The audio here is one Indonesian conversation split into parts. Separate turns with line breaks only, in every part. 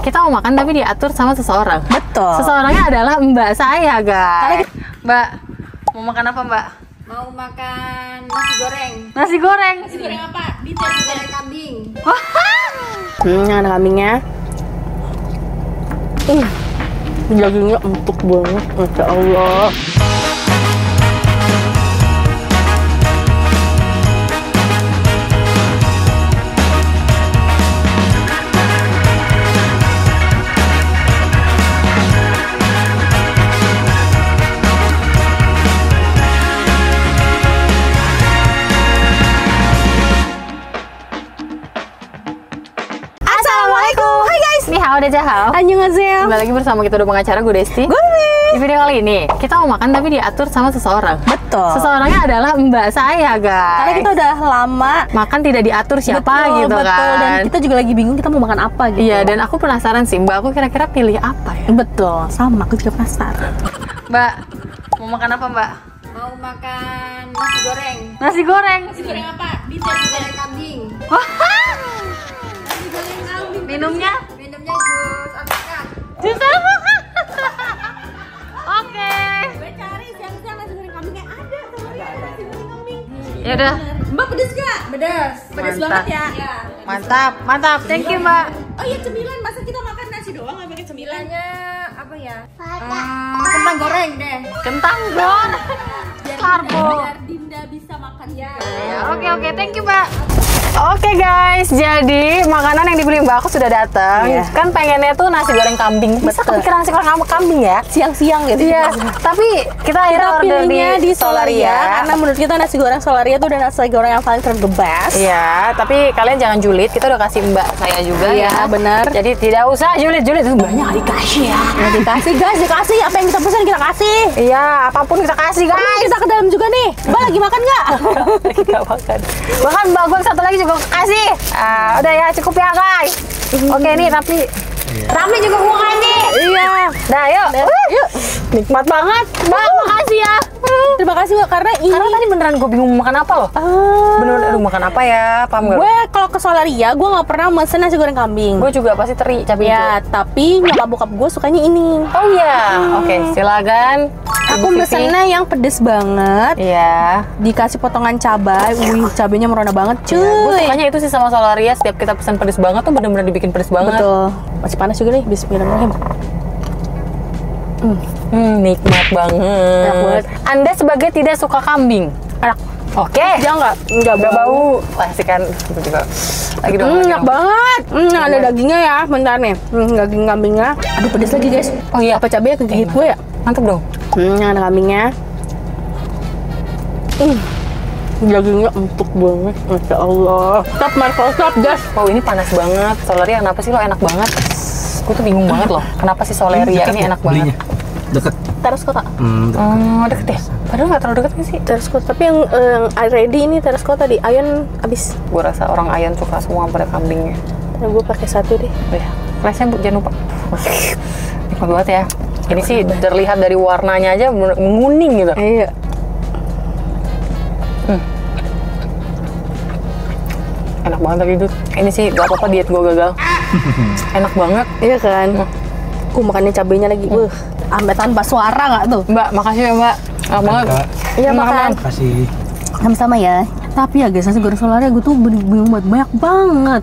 Kita mau makan tapi diatur sama seseorang.
Betul.
Seseorangnya adalah mbak saya, guys. Mbak, mau makan apa, Mbak?
Mau makan nasi goreng.
Nasi goreng.
Nasi goreng apa? Nasi goreng kambing.
Ada kambingnya. Dagingnya empuk banget, masya Allah.
Udah jahal.
Annyeonghaseyo.
Kembali lagi bersama kita udah pengacara gue Desti. Di video kali ini kita mau makan tapi diatur sama seseorang.
Betul.
Seseorangnya adalah mbak saya, guys.
Karena kita udah lama
makan tidak diatur siapa
betul,
gitu
betul.
kan.
Dan kita juga lagi bingung kita mau makan apa gitu.
Iya, dan aku penasaran sih mbak aku kira-kira pilih apa ya.
Betul. Sama aku juga penasaran.
Mbak, mau makan apa, Mbak?
Mau makan nasi goreng.
Nasi goreng.
Nasi goreng apa? Nasi goreng kambing. Nasi goreng kambing.
Minumnya?
Minumnya jus alpukat.
Jus alpukat. Oke.
Gue cari siang-siang nasi goreng kambingnya ada. Nasi goreng kambing.
Ya udah.
Mbak pedes gak? Pedes. Pedes
Mantap.
banget ya? Iya.
Mantap, mantap. Thank you, Mbak.
Oh iya, cemilan. Masa kita makan nasi doang nggak pakai cemilannya? Apa ya? Kentang goreng deh.
Kentang goreng. Karbo.
Biar Dinda bisa makan ya.
Oke, thank you, Mbak. Oke guys, jadi makanan yang dibeli Mbak aku sudah datang.
Iya.
Kan pengennya tuh nasi goreng kambing. Bisa
Betul.
kepikiran nasi goreng kambing ya?
Siang-siang gitu.
Iya. Tapi kita akhirnya
Kita
order
pilihnya di Solaria karena menurut kita nasi goreng Solaria tuh udah nasi goreng yang paling the best.
Iya, tapi kalian jangan julid. Kita udah kasih Mbak saya juga
Iya,
ya.
benar.
Jadi tidak usah julid-julid. Itu Mbaknya nggak dikasih ya.
Nah, dikasih guys, dikasih apa yang kita pesan kita kasih.
Iya, apapun kita kasih
Ayo
guys.
kita ke dalam juga nih. Mbak lagi makan nggak?
Kita makan. Bahkan Mbak gue satu lagi juga kasih. Udah ya, cukup ya guys. Oke nih, Rafli juga gue kasih.
Iya.
Nah, yuk.
Yuk.
Nikmat banget. Mbak, makasih ya.
Terima kasih Mbak karena ini.
Karena tadi beneran gue bingung mau makan apa loh. Beneran, aduh makan apa ya, paham gak?
Gue kalau ke Solaria gue nggak pernah mesen nasi goreng kambing.
Gue juga pasti teri cabai
Ya,
hijau.
tapi nyokap bokap gue sukanya ini.
Oh iya, oke, silakan.
Aku
Ibu Vivi.
mesennya yang pedes banget.
Iya.
Dikasih potongan cabai. Wih, cabainya merona banget, cuy.
Gue sukanya itu sih sama Solaria. Setiap kita pesan pedes banget tuh bener-bener dibikin pedes banget.
Betul. Masih panas juga nih. Bismillahirrahmanirrahim.
Nikmat banget.
Enak banget.
Anda sebagai tidak suka kambing.
Enak.
Oke.
Dia nggak
bau. Pasti kan itu juga. Lagi dong.
enak banget. Ada dagingnya ya, bentar nih. Daging kambingnya. Aduh, pedes lagi guys.
Oh iya.
Apa cabainya kegigit gue ya?
Mantap dong.
Ada kambingnya. Dagingnya empuk banget, masya Allah. Stop Marco, stop guys.
Wow, ini panas banget. Solaria kenapa sih lo enak banget? Gue tuh bingung banget loh. Kenapa sih Solaria ini enak banget?
Deket.
Teras kota.
Oh, deket ya? Padahal nggak terlalu deket nggak sih?
Teras kota. Tapi yang ready ini teras kota di Ayan abis.
Gue rasa orang Ayan suka semua pada kambingnya.
Nah, gue pakai satu deh.
Oh ya, flashnya Bu, jangan lupa. Nikmat banget ya. Ini sih terlihat dari warnanya aja menguning gitu.
Iya.
Enak banget tapi itu. Ini sih gak apa-apa diet gue gagal. Enak banget.
Iya kan. Gue makannya cabainya lagi. Sampai tanpa suara nggak tuh?
Mbak, makasih ya Mbak. Enak banget.
Iya makan.
Kasih.
Sama-sama ya. Tapi ya guys, nasi goreng Solaria gue tuh bingung banget, banyak banget.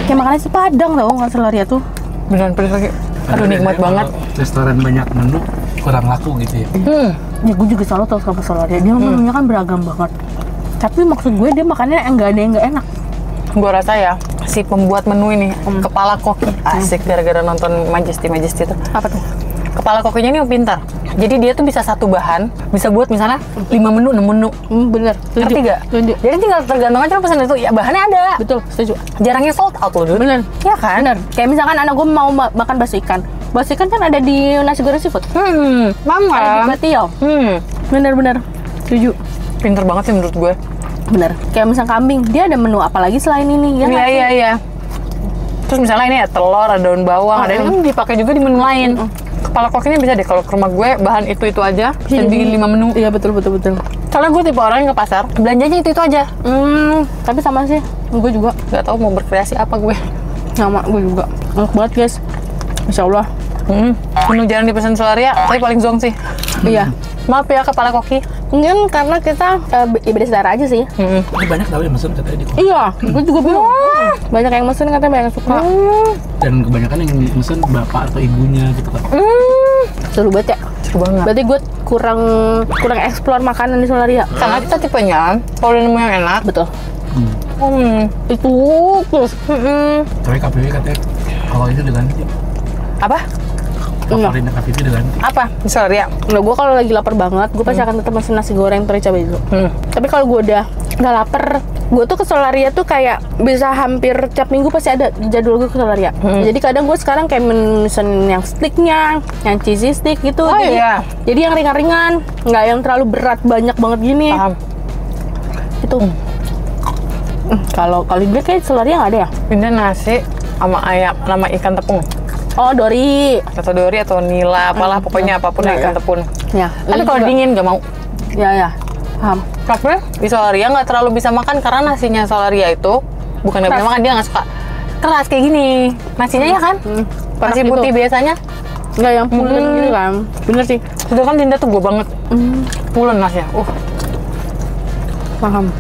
Kayak makannya si Padang tau nggak Solaria tuh.
Beneran pedes lagi. Aduh nikmat banget.
Restoran banyak menu kurang laku gitu ya.
Ya gue juga selalu tau sama Solaria. Dia menunya kan beragam banget. Tapi maksud gue dia makannya enggak ada yang nggak enak.
Gue rasa ya si pembuat menu ini kepala koki asik gara-gara nonton Majesty itu.
Apa tuh?
Kepala kokinya ini pintar. Jadi dia tuh bisa satu bahan bisa buat misalnya 5 menu 6 menu.
Bener.
Ngerti gak? Jadi tinggal tergantung aja lo pesan itu ya bahannya ada.
Betul, setuju.
Jarangnya sold out loh dulu.
Bener.
Iya kan?
Bener. Kayak misalkan anak gue mau makan bakso ikan. Bakso ikan kan ada di nasi goreng seafood.
Mama.
Ada di Batio. Bener. Setuju.
Pinter banget sih menurut gue.
Bener. Kayak misal kambing, dia ada menu apa lagi selain ini? Ya nggak sih?
Iya. Terus misalnya ini ya telur, ada daun bawang, ada ini kan dipakai juga di menu lain. Kepala kokinya bisa deh kalau ke rumah gue bahan itu aja dan bikin 5 menu.
Iya betul.
Soalnya gue tipe orang yang ke pasar belanjanya itu aja.
Tapi sama sih, gue juga
Gak tahu mau berkreasi apa gue.
sama gue juga. Enak banget guys. Insya Allah.
Menu jarang dipesan Solaria, tapi paling zong sih.
Iya.
Maaf ya kepala koki.
Mungkin karena kita beda selera aja sih.
Hmm.
Ini banyak tau yang mesen katanya di kopi.
Iya, gue juga bilang. Banyak yang mesen katanya banyak yang suka.
Dan kebanyakan yang mesen bapak atau ibunya gitu kan.
Seru banget ya.
Seru banget.
Berarti gue kurang explore makanan di Solaria.
Karena kita tipenya, kalau udah nemu yang enak,
Betul. Itu terus.
Tapi KPW katanya kalau itu diganti.
apa?
Favoritnya KPW diganti.
Apa? Di Solaria.
Nah, gue kalau lagi lapar banget, gue pasti akan tetap pesen nasi goreng teri cabai hijau. Tapi kalau gue udah lapar, gue tuh ke Solaria tuh kayak bisa hampir tiap minggu pasti ada jadwal gue ke Solaria. Jadi kadang gue sekarang kayak mesen yang steaknya, yang cheesy steak gitu.
Oh,
jadi,
iya.
jadi yang ringan-ringan, nggak yang terlalu berat banyak banget gini.
Paham.
Itu. Kalau dia kayak Solaria nggak ada ya?
Pindah nasi sama ayam, nama ikan tepung.
Oh, Dori.
Atau dori atau nila, apalah pokoknya apapun
Ya,
ikan
ya.
tepung.
Ya.
Tapi kalau dingin gak mau.
Ya. Paham.
Tapi di Solaria nggak terlalu bisa makan karena nasinya Solaria itu bukan nggak bisa makan, dia nggak suka keras kayak gini. Nasinya ya kan? Nasi
Panas
putih
gitu.
biasanya.
Nggak yang pulen gitu kan. Bener sih.
Itu kan Dinda tuh gue banget. Pulen nasnya.
Paham.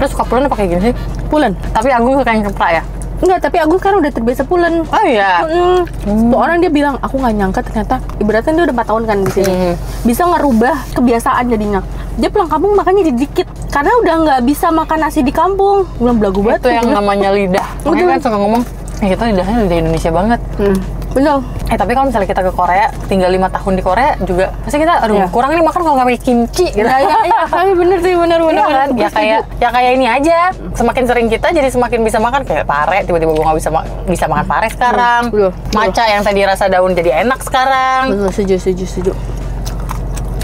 Terus suka pulen apa kayak gini sih?
Pulen.
Tapi Agung suka yang keplak ya?
Enggak, tapi Agung kan udah terbiasa pulen.
Oh iya.
Tuh orang dia bilang, aku nggak nyangka ternyata ibaratnya dia udah 4 tahun kan di sini. Bisa ngerubah kebiasaan jadinya. Dia pulang kampung makannya jadi dikit karena udah nggak bisa makan nasi di kampung. Belum belagu banget.
Itu yang namanya lidah. Makanya kan suka ngomong, kita lidahnya lidah Indonesia banget.
Betul.
Tapi kalau misalnya kita ke Korea, tinggal 5 tahun di Korea juga, pasti kita, aduh
Iya.
kurang nih makan kalau nggak pakai kimchi gitu.
Ya, tapi bener sih, bener.
Iya kan? Ya kayak ini aja. Semakin sering kita jadi semakin bisa makan kayak pare. Tiba-tiba gue nggak bisa makan pare sekarang.
Betul.
Maca yang tadi rasa daun jadi enak sekarang.
Betul, setuju.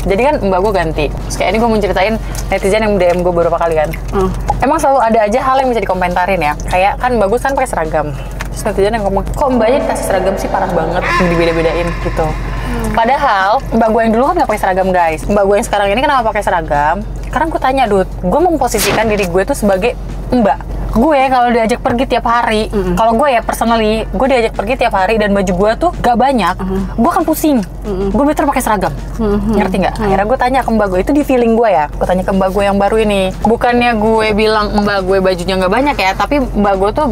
Jadi kan mbak gue ganti. Terus kayak ini gue mau ceritain netizen yang DM gue beberapa kali kan. Emang selalu ada aja hal yang bisa dikomentarin ya. Kayak kan mbak gue kan pakai seragam. Terus netizen yang ngomong, kok mbaknya dikasih seragam sih parah banget, dibeda-bedain gitu. Padahal mbak gue yang dulu kan nggak pakai seragam guys. Mbak gue yang sekarang ini kenapa pakai seragam? Karena gue tanya, Dut, gue memposisikan diri gue tuh sebagai mbak. Gue kalau diajak pergi tiap hari, kalau gue ya personally, gue diajak pergi tiap hari dan baju gue tuh gak banyak, gue akan pusing. Gue better pakai seragam. Ngerti nggak? Akhirnya gue tanya ke mbak gue, itu di feeling gue ya. Gue tanya ke mbak gue yang baru ini. Bukannya gue bilang mbak gue bajunya nggak banyak ya, tapi mbak gue tuh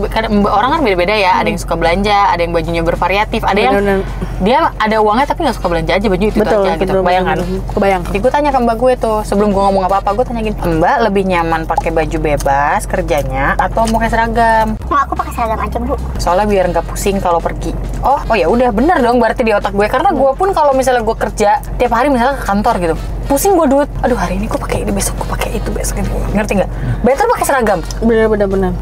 orang kan beda-beda ya. Ada yang suka belanja, ada yang bajunya bervariatif, ada yang dia ada uangnya tapi nggak suka belanja aja baju itu aja gitu. Kebayang kan?
Kebayang.
Jadi gue tanya ke mbak gue tuh, sebelum gue ngomong apa-apa, gue tanya gini, mbak lebih nyaman pakai baju bebas kerjanya atau mau pakai seragam?
Aku pakai seragam aja, Bu.
Soalnya biar nggak pusing kalau pergi. Oh ya udah, bener dong berarti di otak gue. Karena gue pun kalau misalnya gue kerja tiap hari misalnya ke kantor gitu, pusing gue Dut. Aduh hari ini gue pakai ini, besok gue pakai itu, besok ini. Ngerti nggak? Better pakai seragam.
Bener.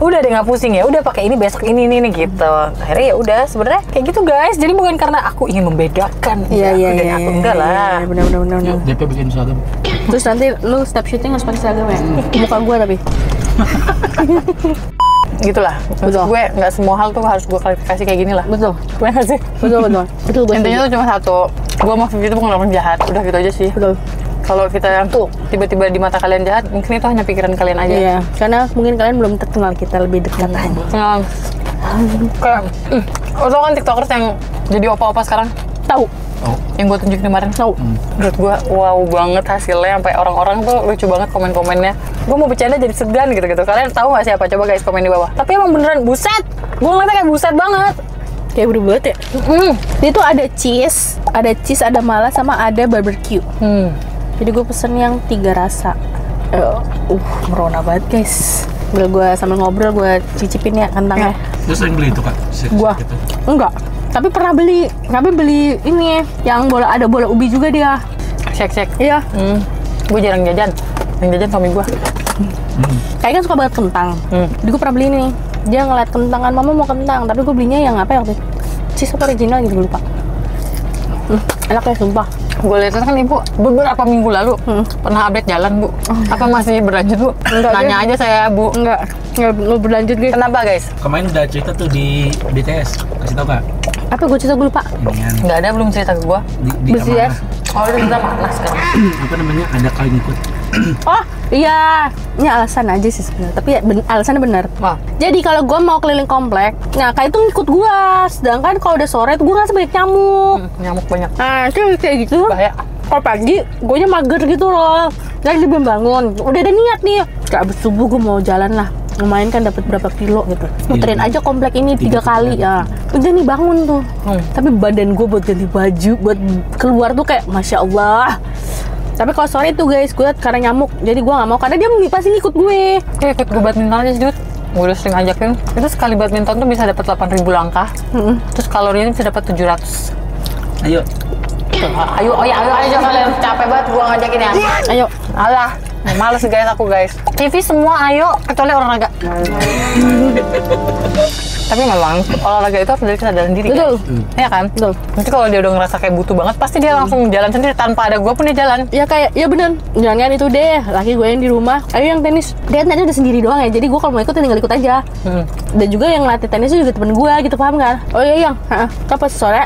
Udah deh nggak pusing ya. Udah pakai ini, besok ini gitu. Akhirnya ya udah sebenarnya kayak gitu guys. Jadi bukan karena aku ingin membedakan.
Iya.
Aku enggak lah.
Bener.
Yuk, DP bikin seragam.
Terus nanti lu step shooting harus pakai seragam ya? Muka gue tapi.
Gitulah. Maksud gue nggak semua hal tuh harus gue klarifikasi kayak gini lah.
Betul.
Gue nggak sih.
Betul.
Intinya tuh cuma satu. Gue sama Vivi itu bukan orang jahat. Udah gitu aja sih.
Betul.
Kalau kita tuh tiba-tiba di mata kalian jahat, mungkin itu hanya pikiran kalian aja.
Iya, karena mungkin kalian belum terkenal kita lebih dekat aja.
Nah, kayak, lo tau kan tiktokers yang jadi opa-opa sekarang?
Tahu.
Yang gue tunjukin kemarin?
Tahu.
Menurut gue, wow banget hasilnya. Sampai orang-orang tuh lucu banget komen-komennya. Gue mau bercanda jadi segan gitu-gitu. Kalian tahu gak siapa? Coba guys komen di bawah. Tapi emang beneran buset. Gue ngeliatnya kayak buset banget.
Kayak berubah ya. Dia tuh ada cheese, ada mala, sama ada barbecue. Jadi gue pesen yang 3 rasa. Merona banget guys. Sambil ngobrol gue cicipin ya kentangnya.
Terus sering beli itu Kak?
Gua
Gitu.
enggak. Tapi pernah beli. Beli ini yang ada bola ubi juga dia.
Shake.
Iya.
Gue jarang jajan. Yang jajan suami gue.
Kayaknya kan suka banget kentang. Jadi gue pernah beli ini. Dia ngeliat kentang kan, mama mau kentang. Tapi gue belinya yang apa ya waktu itu? Cheese apa original gitu, gue lupa. Enak ya, sumpah.
Gue lihat kan ibu beberapa minggu lalu pernah update jalan, Bu. Apa masih berlanjut, Bu?
Enggak,
Nanya
guys.
aja saya, Bu.
Enggak berlanjut guys.
Kenapa guys?
Kemarin udah cerita tuh di BTS. Kasih tau Kak?
Apa gue cerita, gue lupa.
Inian.
Nggak ada, belum cerita ke gue.
Di
BTS.
Oh, udah kita mana sekarang?
apa namanya? Ada kali ngikut.
Oh iya, ini alasan aja sih sebenarnya. Tapi ya alasannya benar.
Wah.
Jadi kalau gue mau keliling komplek, nah kayak itu ngikut gue. Sedangkan kalau udah sore tuh gue ngerasa banyak nyamuk.
Nyamuk banyak.
Nah itu kayak gitu.
Bahaya.
Kalau pagi, gue nya mager gitu loh. Jadi belum bangun. Udah ada niat nih. Kayak abis subuh gue mau jalan lah. Lumayan kan dapat berapa kilo gitu. Muterin aja komplek ini 3 kali ya. Udah nih bangun tuh. Tapi badan gue buat ganti baju, buat keluar tuh kayak Masya Allah. Tapi kalau sore tuh guys, gue karena nyamuk, jadi gue nggak mau karena dia pasti ngikut gue.
Kayak ikut gue badminton aja sih, Dut. Gue udah sering ajakin. Itu sekali badminton tuh bisa dapat 8.000 langkah. Terus kalorinya bisa dapat 700.
Ayo.
Ayo kalian, capek banget gue ngajakin ya.
Ayo.
Alah, males guys aku guys. TV semua ayo, kecuali olahraga. Tapi memang olahraga itu harus dari kesadaran diri.
Betul.
Iya kan?
Betul.
Nanti kalau dia udah ngerasa kayak butuh banget, pasti dia langsung jalan sendiri tanpa ada gue pun dia jalan.
Ya kayak, ya bener. Jangan itu deh, laki gue yang di rumah. Ayo yang tenis. Dia tadi udah sendiri doang ya, jadi gue kalau mau ikut tinggal ikut aja. Dan juga yang latih tenis juga temen gue gitu, paham kan? Oh iya yang, kan pas sore.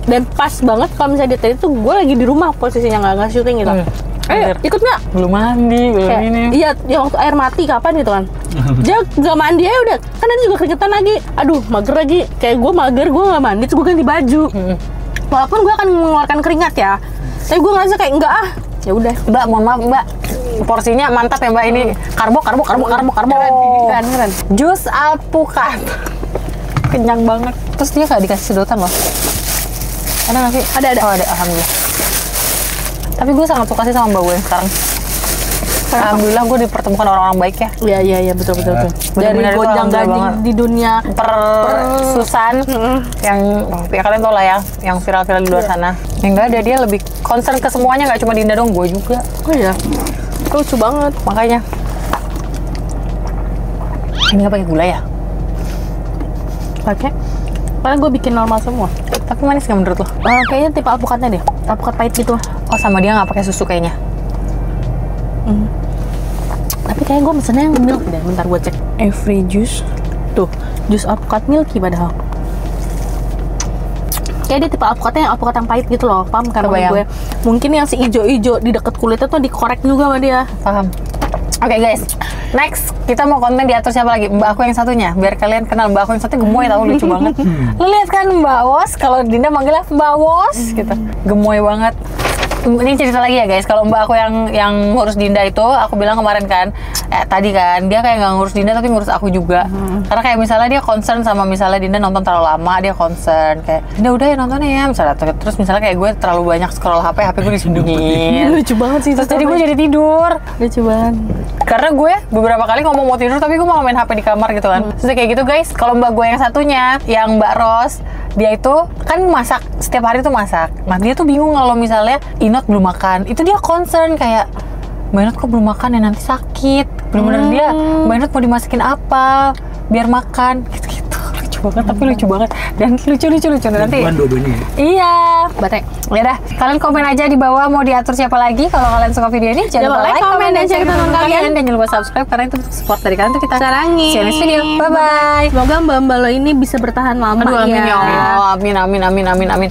Dan pas banget kalau misalnya dia tadi tuh gue lagi di rumah posisinya nggak syuting gitu. Ayo ikut nggak?
Belum mandi, belum
Kayak,
ini.
iya, ya waktu air mati kapan gitu kan. Dia nggak mandi aja udah, kan nanti juga keringetan lagi. Aduh, mager lagi. Kayak gue mager, gue nggak mandi, terus gue ganti baju. Walaupun gue akan mengeluarkan keringat ya, tapi gue ngerasa kayak enggak ah. Ya udah.
Mbak, mohon maaf Mbak. Porsinya mantap ya Mbak ini. Karbo.
Keren.
Jus alpukat. Kenyang banget. Terus dia nggak dikasih sedotan loh. Ada nggak sih?
Ada.
Oh ada, alhamdulillah. Tapi gue sangat suka sih sama mbak gue yang sekarang. Alhamdulillah gue dipertemukan orang-orang baik ya.
Iya betul. Dari
Bener-bener itu
gonjang
alhamdulillah
ganjing
banget.
di dunia
Susan yang ya kalian tau lah ya, yang viral-viral di luar sana. Yang nggak ada, dia lebih concern ke semuanya, nggak cuma Dinda dong, gue juga.
Oh iya, lucu banget.
Makanya ini nggak pakai gula ya?
Pakai. Karena gue bikin normal semua.
Tapi manis nggak menurut lo?
Kayaknya tipe alpukatnya deh. Alpukat pahit gitu.
Oh sama dia nggak pakai susu kayaknya.
Tapi kayak gue mesennya yang milk deh. Bentar gue cek. Every juice. Tuh, jus alpukat milky padahal. Kayak dia tipe alpukatnya yang alpukat yang pahit gitu loh. Paham kan gue? Mungkin yang si ijo-ijo di deket kulitnya tuh dikorek juga sama dia.
Paham. Oke guys, next kita mau konten diatur siapa lagi? Mbak aku yang satunya, biar kalian kenal mbak aku yang satunya gemoy tau, lucu banget. Lo lihat kan Mbak Wos, kalau Dinda manggilnya Mbak Wos gitu, gemoy banget. Ini cerita lagi ya guys, kalau mbak aku yang ngurus Dinda itu, aku bilang kemarin kan, tadi kan dia kayak nggak ngurus Dinda tapi ngurus aku juga. Karena kayak misalnya dia concern sama misalnya Dinda nonton terlalu lama, dia concern kayak Dinda udah ya nontonnya ya misalnya. Terus misalnya kayak gue terlalu banyak scroll HP gue disembunyiin.
Lucu banget sih.
Terus jadi gue jadi tidur.
Lucu banget.
Karena gue beberapa kali ngomong mau tidur tapi gue malah main HP di kamar gitu kan. Terus kayak gitu guys. Kalau mbak gue yang satunya, yang Mbak Ros, dia itu kan masak setiap hari tuh masak. Nah dia tuh bingung kalau misalnya Inot belum makan. Itu dia concern kayak Mbak Inot kok belum makan ya, nanti sakit. Bener-bener dia Mbak Inot mau dimasakin apa biar makan gitu-gitu. Lucu banget, tapi lucu banget dan lucu nanti.
Dua-duanya.
Iya, batek. Ya dah, kalian komen aja di bawah mau diatur siapa lagi. Kalau kalian suka video ini jangan lupa like, komen, dan share tonton kalian. Dan jangan lupa subscribe karena itu support dari kalian tuh kita
Sarangin.
share next video. Bye bye.
Semoga mbak-mbak lo ini bisa bertahan lama.
Aduh, amin
ya.
ya Allah. Amin.